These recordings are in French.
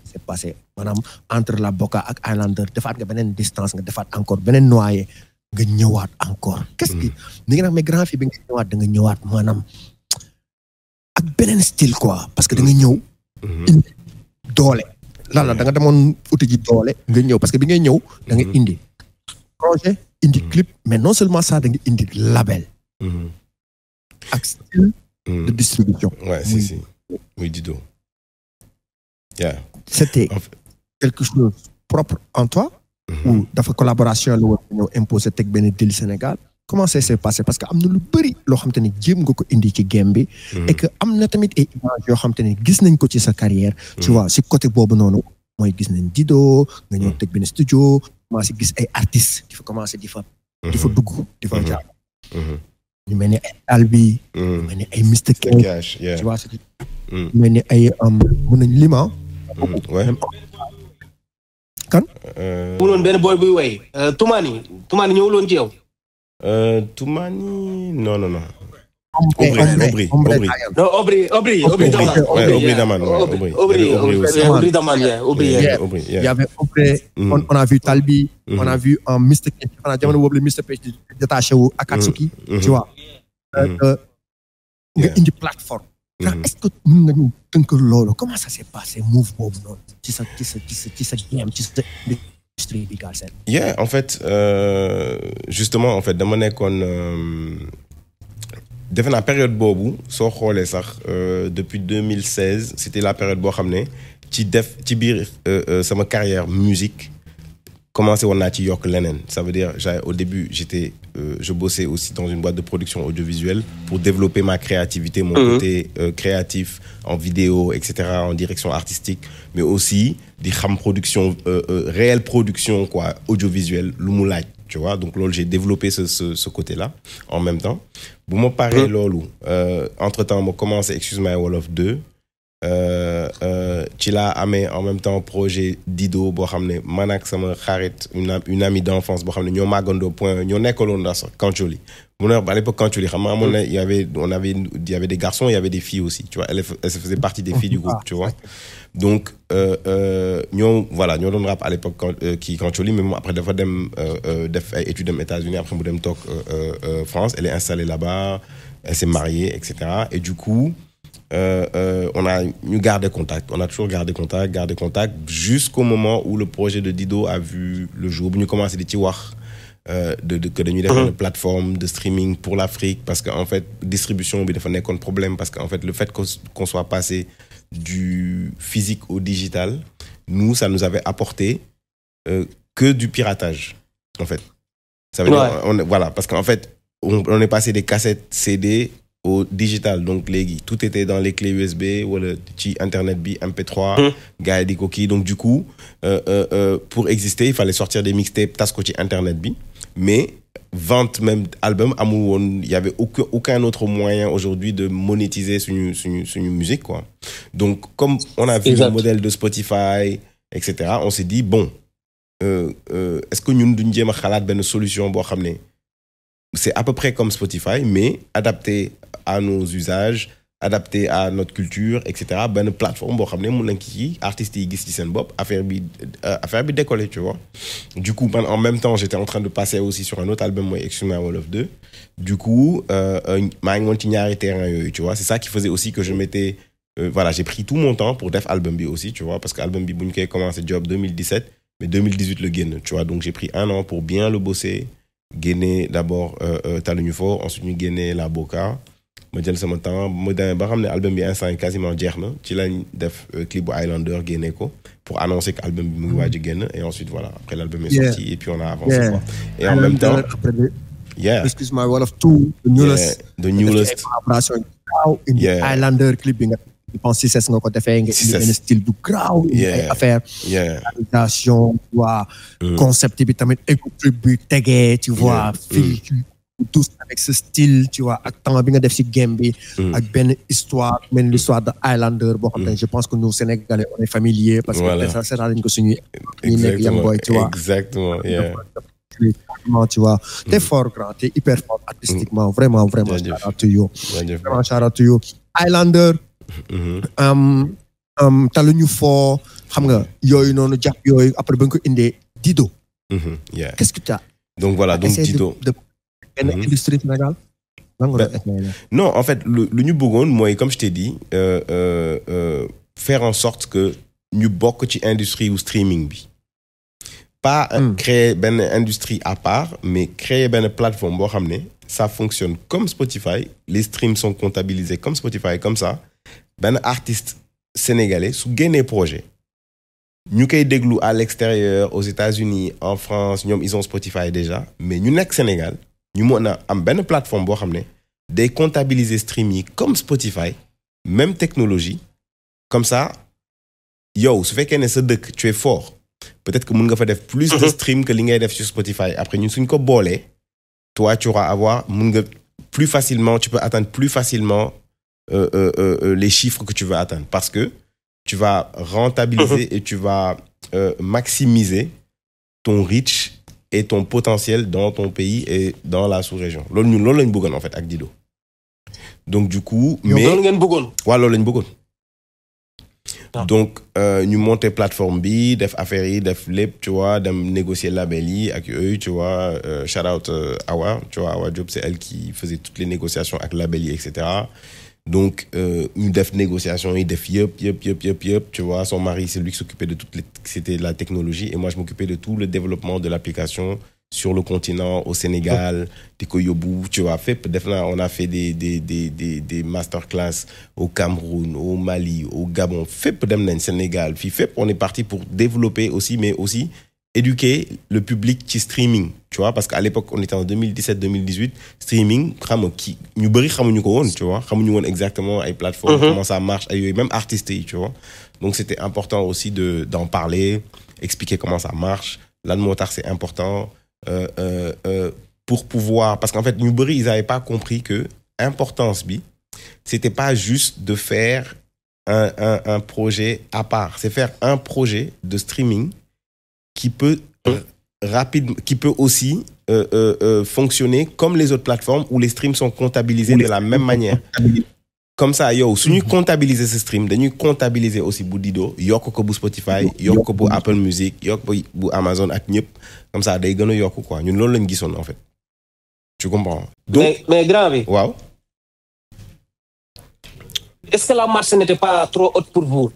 s'est passé maanaam entre la Boca ak Islander defaat nga beneen distance nga defaat encore beneen noyé nga ñëwaat encore qu'est-ce que ni nga nag mais grand fii bi nga ñëwaat da nga ñëwaat maanaam ak beneen style quoi parce que da nga ñëw indi doole lan la da nga demoon uti ji doole nga ñëw parce que bi ngay ñëw da nga indi projet indi clip mais non seulement ça da nga indi label ak style de distribution si oui Dido c'était quelque chose propre en toi ou dafa collaboration la woon ñëw imposé teg benn deal Sénégal comment ça s'est passé parce que am na lu bëri loo xam te ne jéem nga ko indi ci game bi et que am na tamit ay images yoo xam te ne gis nañ ko ci sa carrière tu vois si côté boobu noonu mooy gis nañ Dido nga ñëw teg benn studio commencé gis ay artistes di fa commencé di fa dugg di fa jaar ñu mel ni ay Albi ñu mel ni ay Mr Cash tu vois ñu mel ni ay mën nañ lima kan mu noon benn boy buy way Toumani ñëwuloon ci yow Toumani non Aubry Daman. Il y avait Aubry, on a vu Talbi, on a vu Mr. K, on a jamono boobu le Mr. P détaché wu Akatsuki, tu vois. Nga indi plateforme. Est-ce que mën nga ñu tënk loolu comment ça s'est passé move boobu noonu ci sa game ci sa industrie bi Galsen. En fait justement en fait dama nekkoon defe naa période boobu soo xoolee sax depuis 2016 c'était la période boo xam ne ci biir sama carrière musique commencé woon naa ci yokk leneen ça veut dire au début je bossais aussi dans une boîte de production audiovisuelle pour développer ma créativité mon côté créatif en vidéo etc en direction artistique mais aussi di xam production réelle production quoi audiovisuelle lu mu laaj tu vois donc loolu j'ai développé ce côté-là en même temps bu ma paree loolu entre-temps ma commencé Excuse My Wolof 2 ci laa amee en même temps projet Dido boo xam ne man ak sama xarit une amie d'enfance boo xam ne ñoo màggandoo point ñoo nekkaloon dans Kancholi mu ne à l'époque Kancholi xam nga amoon na il y avait des garçons il y avait des filles aussi tu vois elle faisait partie des filles du groupe tu vois donc ñoo doon rap à l'époque kii Kancholi mais moom après dafa dem def ay études aux États-Unis après mu dem toog France elle est installée là-bas elle s'est mariée etc et du coup on a toujours gardé contact jusqu'au moment où le projet de Dido a vu le jour bu ñu commencé di ci wax que dañuy def une plateforme de streaming pour l'Afrique parce que en fait distribution bi dafa nekkoon problème parce que en fait le fait qu'on soit passé du physique au digital ça nous avait apporté que du piratage en fait ça veut dire parce qu'en fait on est passé des cassettes CD au digital donc léegi tout était dans les clés USB wala ci internet bi MP3 gars yi di ko kii donc du coup pour exister il fallait sortir des mixtapes tas ko ci internet bi mais vente même album amul woon il y avait aucun autre moyen aujourd'hui de monétiser suñu musique quoi donc comme on a vu le modèle de Spotify etc on s'est dit bon est-ce que ñun duñ jéem a xalaat benn solution boo xam ne c'est à peu près comme Spotify mais adapté à nos usages adapté à notre culture etc benn plateforme boo xam ne mun nañ ci artistes yi gis ci seen bopp affaire bi décollé tu vois du coup man en même temps j'étais en train de passer aussi sur un autre album mooy Excuse My Wolof 2 du coup maa ngi woon ci ñaari terrain yooyu tu vois c'est ça qui faisait aussi que je m'étais j'ai pris tout mon temps pour def album bi aussi tu vois parce que album bi bu ñu koy commencé job 2017 mais 2018 le génn tu vois donc j'ai pris 1 an pour bien le bosser génne d'abord Taluñu Fo ensuite ñu génne La Boca ma jël sama temps ma demee ba xam ne album bi instant yi quasiment jeex na ci lañ def clip bu Highlander génne ko pour annoncer que album bi mu ngi waaj a génn et ensuite voilà après l'album est sorti et puis on a avancé quoi et en même temps Excuse My Wolof 2 the newest collaboration Highlander clip bi nga je pense si c'est nga ko defee nga indi benn style bu graaw ay affaire réalisation waa concept bi tamit écoute bi tegee tu vois fil tous avec ce style tu vois ak temps bi nga def ci game bi ak benn histoire benn l'histoire de Highlander boo xam ne je pense que nous Sénégalais on est familier parce que ça sera lañ ko suñuy ñi nekk young boy tu vois exactement tu vois t'es fort grand t'es hyper fort artistiquement vraiment shout out to you vraiment shout out to you Highlander taluñu foo xam nga yooyu noonu jàpp yooyu après ba nga ko indee Dido. Yeah. Qu'est-ce que tu as Donc voilà, donc Dido. benn industrie Sénégal. Non, en fait, le ñu bëggoon mooy comme je t'ai dit faire en sorte que ñu bokk ci industrie ou streaming bi. Pas créer benn industrie à part, mais créer benn plateforme boo xam ne ça fonctionne comme Spotify, les streams sont comptabilisés comme Spotify, comme ça benn artiste sénégalais su génnee projet ñu koy déglu à l'extérieur, aux États-Unis, en France, ñoom ils ont Spotify déjà, mais ñu nekk Sénégal ñu mën a am benn plateforme boo xam ne day comptabiliser stream yi comme Spotify, même technologie, comme ça yow su fekkee ne sa dëkk tu es fort, peut-être que mën nga fa def plus de stream que li ngay def sur Spotify. Après ñun suñ ko boolee, toi tu auras mën nga plus facilement, tu peux atteindre plus facilement les chiffres que tu veux atteindre, parce que tu vas rentabiliser et tu vas maximiser ton reach et ton potentiel dans ton pays et dans la sous-région. Loolu ñun loolu lañ bëggoon en fait ak Dido. Donc du coup, mais loolu ngeen bëggoon. waaw loolu lañ bëggoon. Donc ñu monter plateforme bi, def affaire yi, def lépp, tu vois, dem négocier label yi ak yooyu, tu vois, shout out Awa, tu vois, Awa Diop, c'est elle qui faisait toutes les négociations avec label yi, etc. Donc ñu def négociation yi, def yëpp, tu vois, son mari c'est lui qui s'occupait de c'était la technologie, et moi je m'occupais de tout le développement de l'application sur le continent, au Sénégal, Tikoyobu, tu vois, on a fait des masterclass au Cameroun, au Mali, au Gabon, Sénégal, on est parti pour développer aussi, mais aussi éduquer le public qui streaming, tu vois, parce qu'à l'époque, on était en 2017-2018, streaming, nous tu vois, exactement les plateformes, comment ça marche, même artistes, tu vois. Donc c'était important aussi d'en parler, expliquer comment ça marche. L'admontar, c'est important. Pour pouvoir, parce qu'en fait Newbury ils n'avaient pas compris que importance bi c'était pas juste de faire un projet à part, c'est faire un projet de streaming qui peut qui peut aussi fonctionner comme les autres plateformes où les streams sont comptabilisés de la même manière. Comme ça, si nous comptabiliser ce stream, nous comptabiliser aussi pour Dido, yoko ko bu Spotify, yoko ko bu Apple Music, yoko ko bu Amazon ak ñep. Comme ça, day gëna yoko quoi. Ñun loolu lañu gisoon en fait. Tu comprends? Donc, mais grand bi. Waaw. Est-ce que la marche n'était pas trop haute pour vous?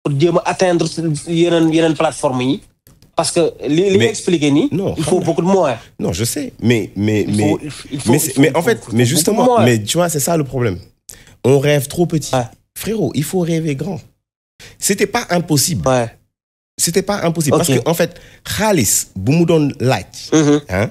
Pour jéem a atteindre yeneen plateforme yi? Parce que li expliqué ni, il faut beaucoup de moyens. Non, je sais, mais en fait, mais justement, mais tu vois, c'est ça le problème. On rêve trop petit. Ouais. Frérot, il faut rêver grand. C'était pas impossible. Ouais. C'était pas impossible. Okay. Parce que, en fait, Khalis, Boumoudon Light, hein?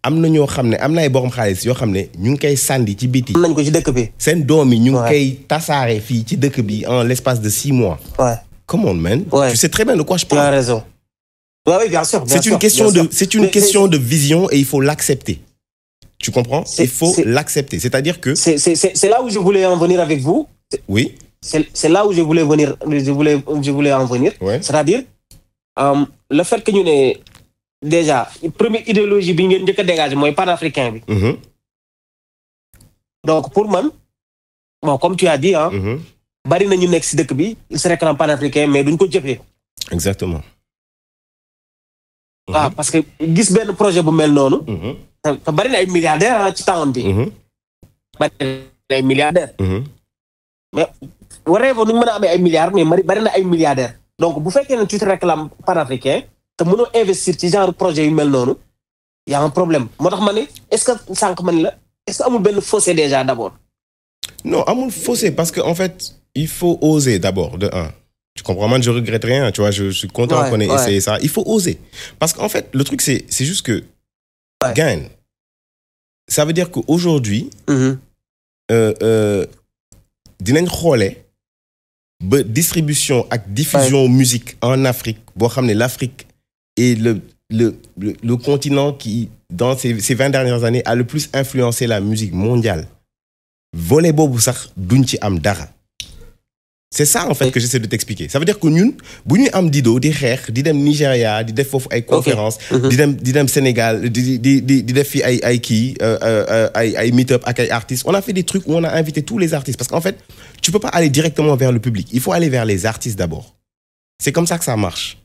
Amna ñoo xamné amna ay borom xaliss yo xamné ñu ngi koy sandi ci biti. Nañ ko ci dëkk bi. Sen doom yi ñu ngi koy tassaré fi ci dëkk bi en l'espace de 6 mois. Ouais. Come on, man. Ouais. Tu sais très bien de quoi je parle. Tu as raison. Oui, bien sûr. C'est une question de vision et il faut l'accepter. Tu comprends? Il faut l'accepter. C'est-à-dire que... C'est là où je voulais en venir avec vous. Oui. C'est là où je voulais en venir. Ouais. C'est-à-dire, le fait que nous ayons déjà, la première idéologie que nous avons dégagée, c'est pan-africain. Donc, pour moi, bon, comme tu as dit, bari na ñu nekk ci dëkk bi, ils se réclament pan-africain, mais duñ ko jëfé. Exactement. Ah, parce que gis benn projet bu mel noonu. te bari na ay milliardaires ci temps bi. Bari na ay milliardaires. mais waree fa nu mën a amee ay milliards mais bari na ay milliardaires. donc bu fekkee ne tu te réclames panafricain te mënoo investir ci genre projet yu mel noonu y a un problème moo tax ma ne est-ce que sànq man la est-ce que amul benn fossé déjà d'abord. Non, amul fossé parce que en fait il faut oser d'abord de un. Tu comprends, moi je regrette rien, tu vois, je suis content qu'on ait essayé ça. Il faut oser. Parce qu'en fait, le truc c'est juste que gain. Ça veut dire qu'aujourd'hui, dinañ xolé ba distribution ak diffusion musique en Afrique, bo xamné l'Afrique est le continent qui dans ces 20 dernières années a le plus influencé la musique mondiale. Volet bobu sax duñ ci am dara. C'est ça, en fait, que j'essaie de t'expliquer. Ça veut dire que nous, si nous avons Dido, des frères, des Nigeria, des conférences, des Sénégal, des meet-up avec des artistes. On a fait des trucs où on a invité tous les artistes. Parce qu'en fait, tu ne peux pas aller directement vers le public. Il faut aller vers les artistes d'abord. C'est comme ça que ça marche.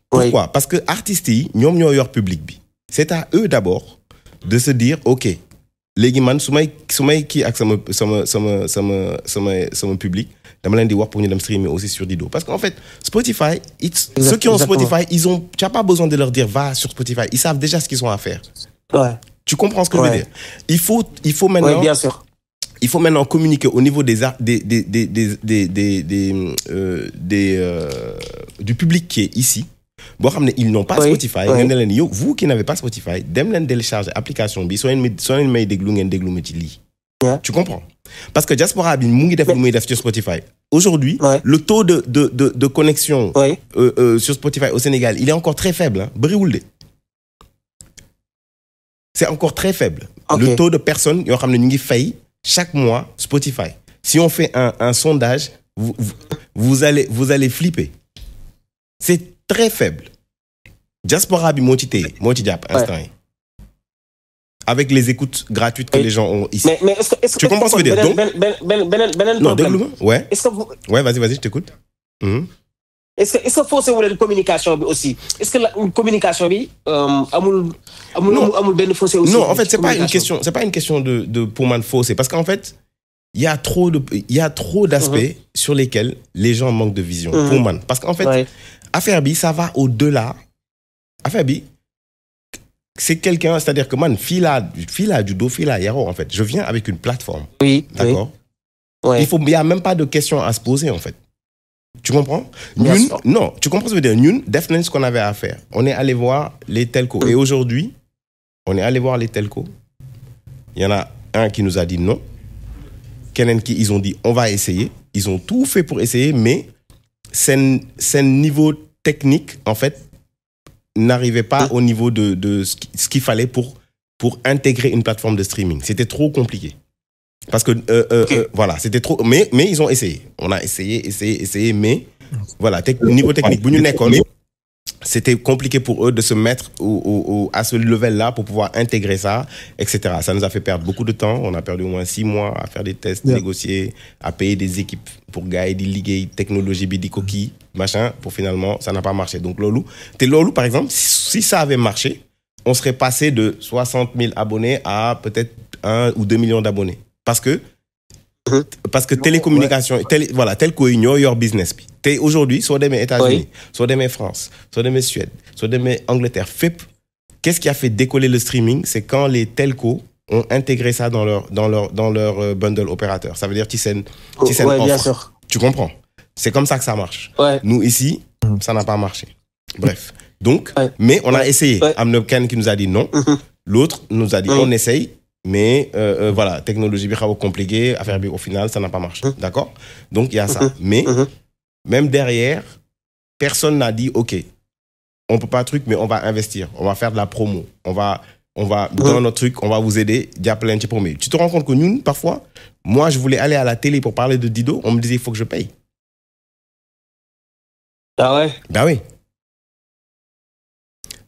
Pourquoi? Parce que les artistes, ils ont leur public. C'est à eux d'abord de se dire, OK, les gens, qui sont public, dama leen di wax pour ñu dem streamer aussi sur Dido. Parce qu'en fait, Spotify, ceux qui ont Spotify, tu n'as pas besoin de leur dire va sur Spotify. Ils savent déjà ce qu'ils ont à faire. Ouais. Tu comprends ce que je veux dire? Il faut maintenant. Oui, bien sûr. Il faut maintenant communiquer au niveau du public qui est ici. Bon, ils n'ont pas Spotify. Vous qui n'avez pas Spotify, dem leen télécharger l'application bi. Tu comprends? Parce que Diaspora bi mu ngi def lu muy def sur Spotify. Aujourd'hui, le taux de connexion sur Spotify au Sénégal, il est encore très faible. Hein? C'est encore très faible. Okay. Le taux de personnes qui ont fait chaque mois Spotify. Si on fait un sondage, vous allez flipper. C'est très faible. Diaspora bi instant. Avec les écoutes gratuites que les gens ont ici. Mais est-ce tu comprends ce que je veux dire? Donc, non, problème. Ouais. Ouais, vas-y, je t'écoute. Est-ce que faut c'est une communication aussi? Est-ce que une communication amul ben faussé aussi? Non, en fait, c'est pas une question de pour moi de fausser, parce qu'en fait, il y a trop d'aspects sur lesquels les gens manquent de vision pour moi. Parce qu'en fait, affaire bi, ça va au-delà. Affaire bi, c'est quelqu'un, c'est-à-dire que man, fila judo, fila yaro, en fait. Je viens avec une plateforme. Oui. D'accord? Oui. Il n'y a même pas de questions à se poser, en fait. Tu comprends? Non, tu comprends ce que je veux dire? Nous, définitivement ce qu'on avait à faire. On est allé voir les telcos. Et aujourd'hui, on est allé voir les telcos. Il y en a un qui nous a dit non. Ils ont dit on va essayer. Ils ont tout fait pour essayer, mais c'est niveau technique, en fait, n'arrivait pas au niveau de ce qu'il fallait pour intégrer une plateforme de streaming. C'était trop compliqué. Parce que, voilà, c'était trop... Mais ils ont essayé. On a essayé, mais voilà, niveau technique, c'était compliqué pour eux de se mettre à ce level-là pour pouvoir intégrer ça, etc. Ça nous a fait perdre beaucoup de temps. On a perdu au moins 6 mois à faire des tests, négocier, à payer des équipes pour gagner des ligues, technologie, des coquilles, machin, pour finalement, ça n'a pas marché. Donc, Lolo, par exemple, si ça avait marché, on serait passé de 60 000 abonnés à peut-être 1 ou 2 millions d'abonnés. Parce que télécommunication, telco yi ñoo yor business bi. Tey aujourd'hui, soit des États-Unis, soit des France, soit des Suède, soit des Angleterre, qu'est-ce qui a fait décoller le streaming? C'est quand les telcos ont intégré ça dans leur bundle opérateur. Ça veut dire Tissen offre. Bien sûr. Tu comprends? C'est comme ça que ça marche. Ouais. Nous ici, ça n'a pas marché. Bref. Donc, mais on a essayé. Amnoken qui nous a dit non. L'autre nous a dit on essaye. Mais voilà, technologie bi xaw compliquée, affaire bi au final ça n'a pas marché. D'accord? Donc il y a ça. Mais même derrière, personne n'a dit OK, on peut pas truc mais on va investir, on va faire de la promo. On va dans notre truc, on va vous aider, jàppale ci promo. Tu te rends compte que nous parfois, moi je voulais aller à la télé pour parler de Dido, on me disait il faut que je paye. Ah ouais? Bah oui.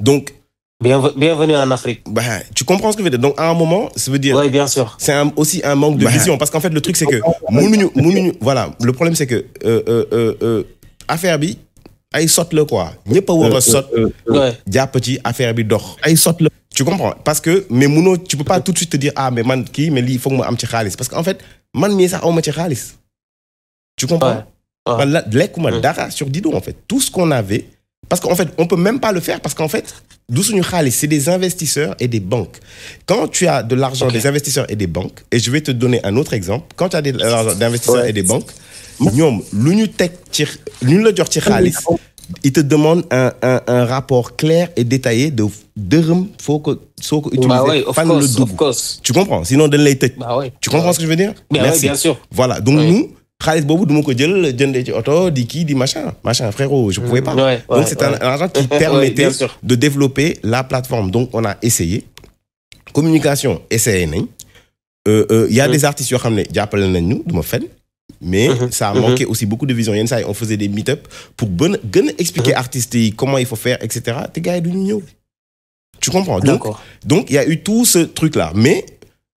Donc bienvenue en Afrique. Bah, tu comprends ce que je veux dire? Donc, à un moment, ça veut dire... Oui, bien sûr. C'est aussi un manque de vision. Parce qu'en fait, le truc, c'est que... voilà, le problème, c'est que... affaire bi, ay saute le quoi. N'y pas où saute. Dia petit, affaire bi d'or. Ay saute le. Tu comprends? Parce que, mais Mouno, tu peux pas tout de suite te dire, ah, mais man, mais il faut que moi am ci xaalis. Parce qu'en fait, man, mi ça, on ma ci xaalis. Tu comprends? Dara sur Dido, en fait. Tout ce qu'on avait... Parce qu'en fait, on ne peut même pas le faire parce qu'en fait, c'est des investisseurs et des banques. Quand tu as de l'argent des investisseurs et des banques, et je vais te donner un autre exemple, quand tu as de l'argent d'investisseurs et des banques, ils te demandent un rapport clair et détaillé de faut que utiliser of course. Tu comprends? Sinon, tu comprends ce que je veux dire? Merci. Bien sûr. Voilà, donc nous, Khalis Bobo du ko jël jëndé ci auto di ki di machin frérot, je pouvais pas. Donc c'est un argent qui permettait de développer la plateforme. Donc on a essayé. Communication, essayé nañ. Il y a des artistes yo xamné jappalé nañ ñu duma fen. mais ça a manqué aussi beaucoup de vision. Yenn saa yi on faisait des meet-up pour gën a expliquer artistes yi comment il faut faire, etc. Te gars yi duñu ñëw. Tu comprends? Donc il y a eu tout ce truc-là. Mais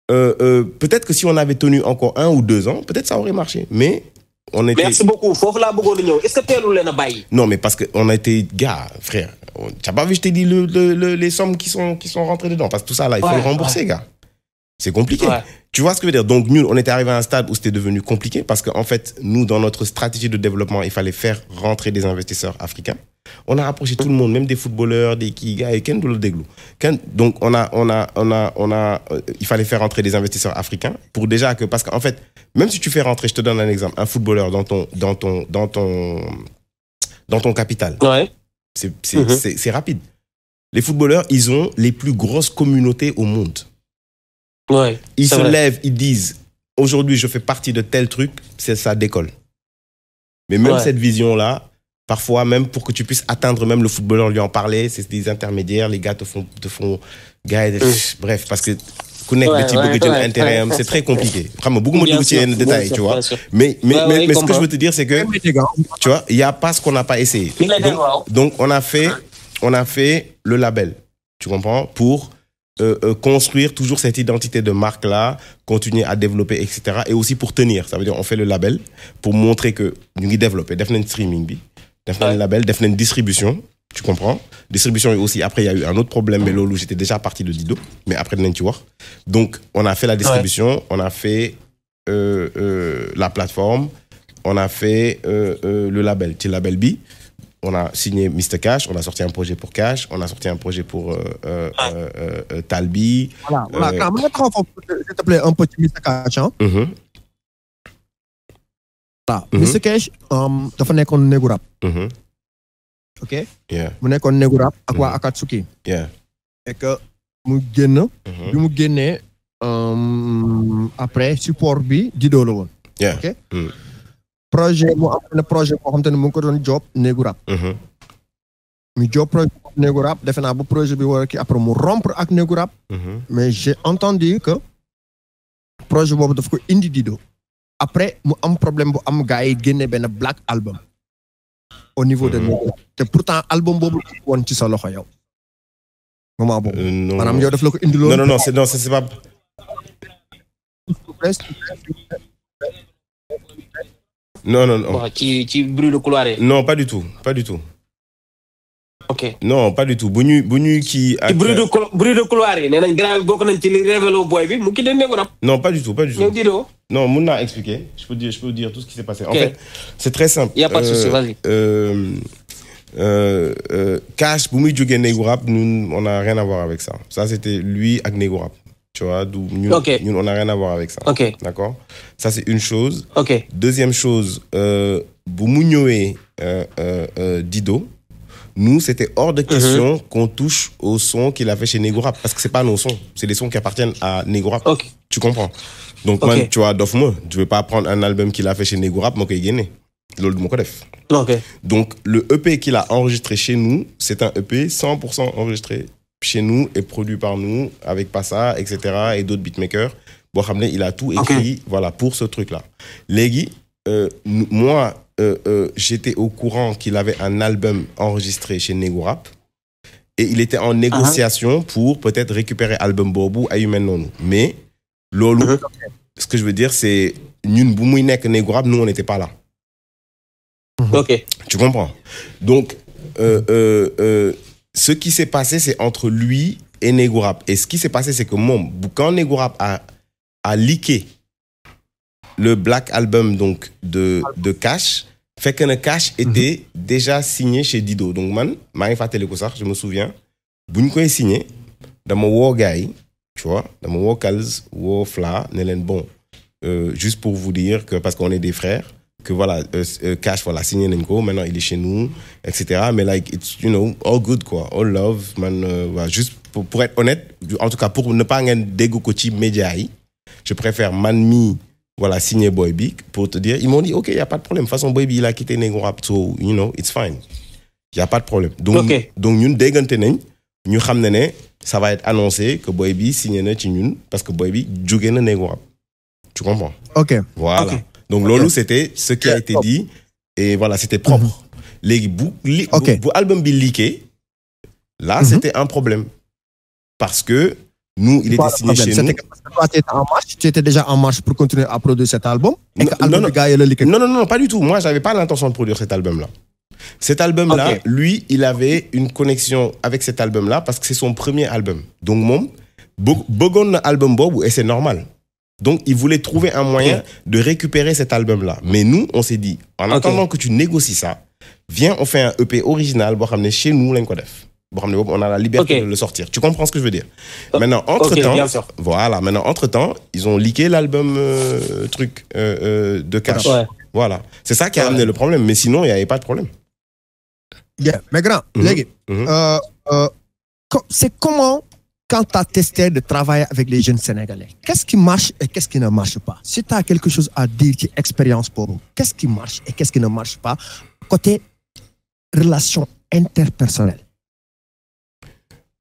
peut-être que si on avait tenu encore 1 ou 2 ans, peut-être ça aurait marché. Mais on était... Merci beaucoup. Foofu laa bëggoon a ñëw. Est-ce que teelul leen a bàyyi? Non, mais parce qu'on a été... Gars, frère, tu n'as pas vu, je t'ai dit les sommes qui sont rentrées dedans. Parce que tout ça, là, il faut le rembourser, gars. C'est compliqué. Ouais. Tu vois ce que je veux dire? Donc, nous, on était arrivé à un stade où c'était devenu compliqué parce qu'en fait, nous, dans notre stratégie de développement, il fallait faire rentrer des investisseurs africains. On a approché tout le monde, même des footballeurs, des gars, et donc, il fallait faire rentrer des investisseurs africains pour déjà que, parce qu'en fait, même si tu fais rentrer, je te donne un exemple, un footballeur dans ton capital. Ouais. C'est rapide. Les footballeurs, ils ont les plus grosses communautés au monde. Ouais, ils se lèvent, ils disent aujourd'hui je fais partie de tel truc, ça décolle. Mais même cette vision-là, parfois même pour que tu puisses atteindre même le footballeur, lui en parler, c'est des intermédiaires, les gars te font bref, parce que connaître intérêt, c'est très compliqué. Vraiment, beaucoup de détails, tu vois. Mais ce que je veux te dire, c'est que, tu vois, il n'y a pas ce qu'on n'a pas essayé. Donc on a fait le label, tu comprends, pour construire toujours cette identité de marque-là, continuer à développer, etc. Et aussi pour tenir. Ça veut dire on fait le label pour montrer que nous développons, nous streaming, nous label, nous distribution. Tu comprends? Distribution et aussi, après, il y a eu un autre problème, mais là où j'étais déjà parti de Dido, mais après, tu vois. Donc, on a fait la distribution, on a fait la plateforme, on a fait le label, le label B. On a signé Mr. Cash, on a sorti un projet pour Cash, on a sorti un projet pour Talbi. Voilà. S'il te plaît, un petit Mr. Cash. Hein? Voilà. Mr. Cash, dafa nekkoon néegu rap. Ok? Mu nekkoon néegu rap ak waa Akatsuki. Et que mu génn. Bi mu génnee après support bi Dido la woon. Ok? Projet mu am na projet boo xam te ne mu ngi ko doon job néegu rap. mu job projet néegu rap defe naa ba projet bi war a kii après mu rompre ak néegu rap. Mais j'ai entendu que projet boobu daf ko indi Dido. Après mu am problème bu am gars yi génne benn black album. Au niveau de néegu rap. Te pourtant album boobu woon ci sa loxo yow. Moment boobu. Maanaam yow daf la ko indi loolu. Non, c'est pas. Non. Ci bruit de couloir. Non, pas du tout. Ok. Non, pas du tout. Bu ñuy kii ak bruit de couloir yi nee nañ grand bokk nañ ci li révélo boy bi mu ki de néegu rap. Non, pas du tout. Yow Dido. Non, mun naa expliquer. Je peux dire tout ce qui s'est passé. En fait, c'est très simple. Il y a pas de souci, vas-y. Cash bu muy jógee néegu rap, nous on a rien à voir avec ça. Ça c'était lui ak néegu rap. Tu vois, nous on n'a rien à voir avec ça. Ok. D'accord? Ça, c'est une chose. Ok. Deuxième chose, bu mu ñëwee Dido, nous, c'était hors de question qu'on touche au son qu'il a fait chez Nego Rap. Parce que c'est pas nos sons. C'est des sons qui appartiennent à Nego Rap. Okay. Tu comprends? Donc, man, tu vois, d'offre-moi. Je vais pas prendre un album qu'il a fait chez Nego Rap, moi, qu'il gagne. L'autre de mon côté. Ok. Donc, le EP qu'il a enregistré chez nous, c'est un EP 100% enregistré chez nous et produit par nous, avec Passa, etc. et d'autres beatmakers. Bon, il a tout écrit, voilà, pour ce truc-là. Légui, moi, j'étais au courant qu'il avait un album enregistré chez Nego Rap et il était en négociation pour peut-être récupérer album Bobu à Human Non. Mais, lolo, ce que je veux dire, c'est ñun bu muy nekk Nego Rap, nous, on n'était pas là. Ok. Tu comprends? Donc, ce qui s'est passé, c'est entre lui et Nego Rap. Et ce qui s'est passé, c'est que quand Nego Rap a leaké le Black Album donc de Cash, fait que le Cash était déjà signé chez Dido. Donc, je me souviens, si je signé, dans mon gars, tu vois, dans mon Kals, Fla, bon, juste pour vous dire que, parce qu'on est des frères, que voilà, Cash, voilà, signé Nenko, maintenant il est chez nous, etc. Mais like, it's, you know, all good, quoi, all love, man, voilà, juste pour être honnête, en tout cas, pour ne pas avoir dégo coach média, je préfère Manmi, voilà, signer Boy Big, pour te dire, ils m'ont dit, ok, il n'y a pas de problème, de toute façon, Boy Big, il a quitté Nego Rap, so, you know, it's fine. Il n'y a pas de problème. Donc, nous, dégante nañ, ñu xam ne ça va être annoncé que Boy Big signé na ci ñun, parce que Boy Big jóge na Nego Rap. Tu comprends? Ok. Voilà. Okay. Donc loolu c'était ce qui a été dit et voilà, c'était propre. Léegi bu album bi leaké, là c'était un problème parce que nous, il était signé chez nous. Toi, tu étais déjà en marche pour continuer à produire cet album. Non, pas du tout. Moi, j'avais pas l'intention de produire cet album-là. Cet album-là, lui, il avait une connexion avec cet album-là parce que c'est son premier album. Donc, mom, bëggoon na album bobu et c'est normal. Donc, il voulait trouver un moyen de récupérer cet album-là. Mais nous, on s'est dit, en attendant que tu négocies ça, viens, on fait un EP original, chez nous, on a la liberté de le sortir. Tu comprends ce que je veux dire? Maintenant, entre-temps, ils ont leaké l'album de Cash. Voilà. C'est ça qui a amené le problème. Mais sinon, il n'y avait pas de problème. Mais grand, c'est comment, quand tu as testé de travailler avec les jeunes Sénégalais, qu'est-ce qui marche et qu'est-ce qui ne marche pas? Si tu as quelque chose à dire, qui expérience pour vous, qu'est-ce qui marche et qu'est-ce qui ne marche pas côté relations interpersonnelles?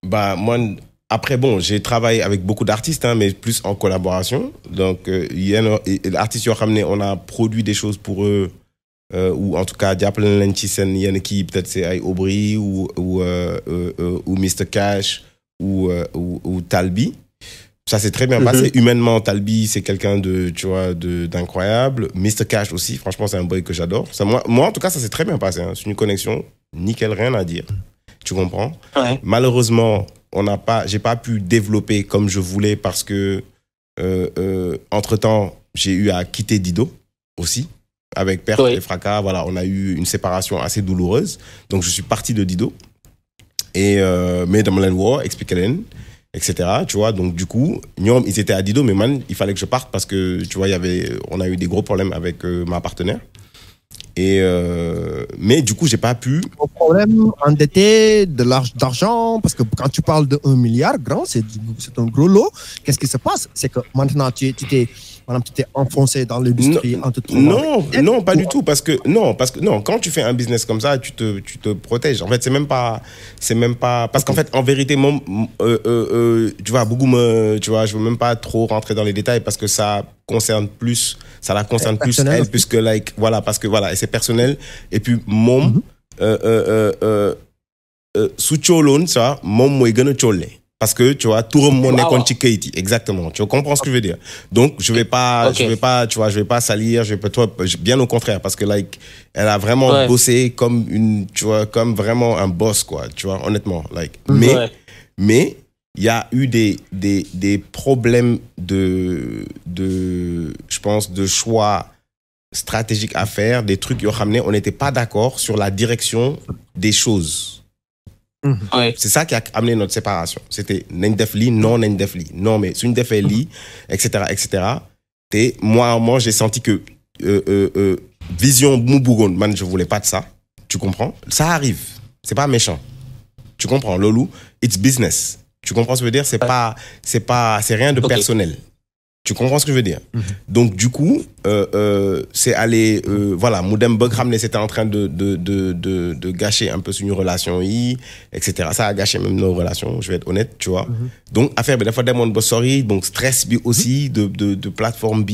Moi, après, j'ai travaillé avec beaucoup d'artistes, mais plus en collaboration. Donc, les artistes, on a produit des choses pour eux, ou en tout cas, il y en a qui, peut-être c'est Aubry, ou Mr. Cash, ou Talbi. Ça s'est très bien passé. Humainement, Talbi, c'est quelqu'un d'incroyable. Mr. Cash aussi, franchement, c'est un boy que j'adore. Moi, en tout cas, ça s'est très bien passé. C'est une connexion nickel, rien à dire. Tu comprends? Malheureusement, j'ai pas pu développer comme je voulais parce que entre-temps, j'ai eu à quitter Dido aussi. Avec perte et fracas, voilà, on a eu une séparation assez douloureuse. Donc, je suis parti de Dido. Et mais dans mon war, expliquer etc. Tu vois, donc du coup, ils étaient à Dido, mais il fallait que je parte parce que, tu vois, on a eu des gros problèmes avec ma partenaire. Et mais du coup, j'ai pas pu. Au problème, endetté, d'argent, parce que quand tu parles de 1 milliard, grand, c'est un gros lot. Qu'est-ce qui se passe? C'est que maintenant, tu t'es enfoncé dans l'industrie. Non, pas du tout, parce que quand tu fais un business comme ça, tu te protèges. En fait, c'est même pas, parce qu'en fait, en vérité, tu vois, je veux même pas trop rentrer dans les détails parce que ça la concerne plus elle, puisque voilà, parce que voilà, et c'est personnel. Et puis sous Cholone, ça, moi gëna cholé. Parce que, tu vois, tout le monde est contre Keiti. Exactement. Tu comprends ce que je veux dire? Donc, je vais pas salir, bien au contraire, parce que, elle a vraiment bossé comme comme vraiment un boss, quoi, tu vois, honnêtement, mais, il y a eu des problèmes je pense, de choix stratégiques à faire, des trucs, on n'était pas d'accord sur la direction des choses. C'est ça qui a amené notre séparation. C'était nañ def li, non nañ def li. Non, mais suñ defee li, etc. Et moi, j'ai senti que vision mu bëggoon, man, je voulais pas de ça. Tu comprends? Ça arrive. C'est pas méchant. Tu comprends, Lolou? It's business. Tu comprends ce que je veux dire? C'est rien de personnel. Tu comprends ce que je veux dire? Donc, du coup, c'est allé, voilà, Moudem Bogramne, c'était en train de gâcher un peu une relation, etc. Ça a gâché même nos relations, je vais être honnête, tu vois. Donc, affaire, des fois, donc, stress aussi, de plateforme,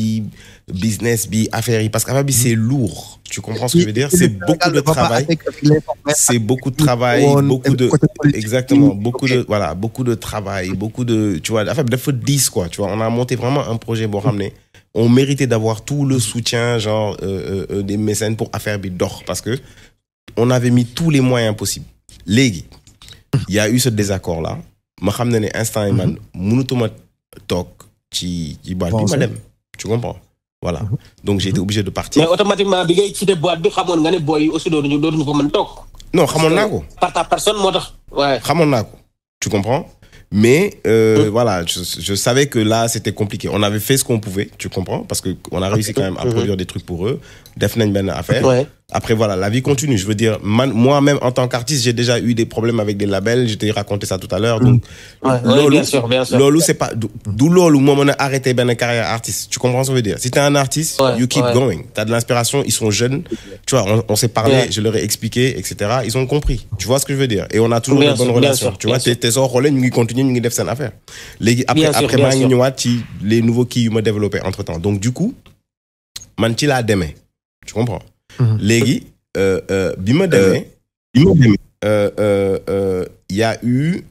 business, affaire, parce qu'affaire, c'est lourd. Tu comprends ce que je veux dire? C'est beaucoup de travail. C'est beaucoup de travail, exactement, beaucoup de travail, tu vois, affaire, des fois, 10, quoi, tu vois. On a monté vraiment un projet, bon, ramener. On méritait d'avoir tout le soutien, genre, des mécènes pour affaire d'or, parce que on avait mis tous les moyens possibles. Légui, il y a eu ce désaccord-là. Je sais que instant, man, mënutuma tok ci boîte bi ma dem. Tu comprends? Voilà. Donc j'ai été obligé de partir. Mais automatiquement, bi ngay quitté boîte bi, xamone nga né boy aussi dootuñu ko mën tok. Non, xamone nako. Par ta personne, motax. Ouais. Xamone nako. Tu comprends? Mais voilà, je savais que là, c'était compliqué. On avait fait ce qu'on pouvait, tu comprends? Parce qu'on a réussi quand même à produire des trucs pour eux. Def nañ ben affaire. Ouais. Après, voilà, la vie continue. Je veux dire, moi-même, en tant qu'artiste, j'ai déjà eu des problèmes avec des labels. Je t'ai raconté ça tout à l'heure. Donc, bien sûr. Lolo, c'est pas, d'où Lolo, moi, on a arrêté ben une carrière artiste. Tu comprends ce que je veux dire? Si t'es un artiste, you keep going. T'as de l'inspiration, ils sont jeunes. Tu vois, on s'est parlé, je leur ai expliqué, etc. Ils ont compris. Tu vois ce que je veux dire? Et on a toujours une bonne relation. Tu vois, tes relais, nous continuons, nous devons faire. Après, les nouveaux qui m'ont développé entre temps. Donc, du coup, man ci laa demee tu comprends. léegi bi ma demee. y a eu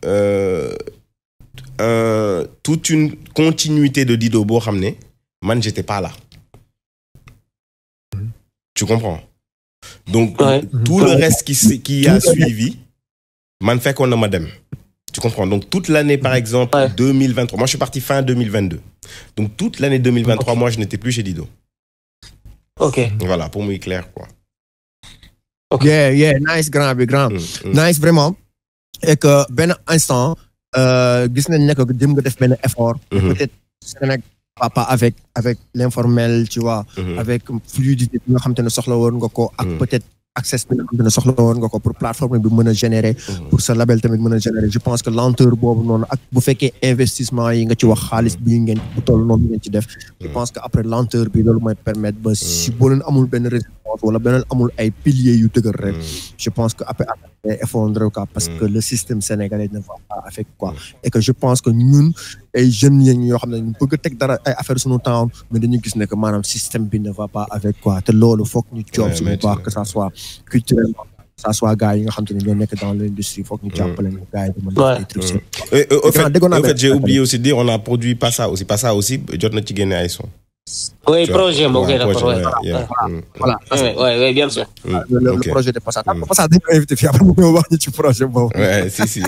toute une continuité de Dido boo xam ne man j'étais pas là. Tu comprends. Donc tout le reste qui a suivi man fekkoon na ma dem. Tu comprends. Donc toute l'année par exemple 2023, moi je suis parti fin 2022. Donc toute l'année 2023 moi je n'étais plus chez Dido. Ok. Voilà pour muy clair quoi. Okay. Yeah, nice grand. Nice vraiment. Et que benn instant gis nañ ne que jëm nga def benn effort. Peut-être Sénégal pas avec l'informel, tu vois, avec fluidité bi nga xam te ne soxla woon nga ko ak peut-être access bi nga xam te ne soxla woon nga ko pour plateforme bi mën a générer pour sa label tamit mën a générer. Je pense que lenteur boobu noonu ak bu fekkee investissement yi nga ci wax xaalis bi ngeen bu toll noonu ngeen ci def. Je pense que après lenteur bi loolu mooy permettre ba si boo leen amul benn résistance wala beneen amul ay piliers yu dëgër rek. Je pense que après effondré quoi parce que le système sénégalais ne va pas avec quoi. Et que je pense que ñun ay jeunes yi yoo xam ne ñu bëgg a teg dara ay affaire sunu temps mais dañu gis ne que maanaam système bi ne va pas avec quoi te loolu foog ñu job suñu baax que ça soit culturellement que ça soit gars yi nga xam te ne ñoo nekk dans l'industrie foog ñu jàppale ñu gars yi di mën a def ay trucs. En fait j'ai oublié aussi de dire on a produit Passa aussi jot na ci génne ay son. Oui, projet, ok, d'accord. Voilà. Oui, bien sûr. Le projet de Passa. Passa dañu ko invité fii après mu ñëw wax ñu ci projet boobu. Ouais, si.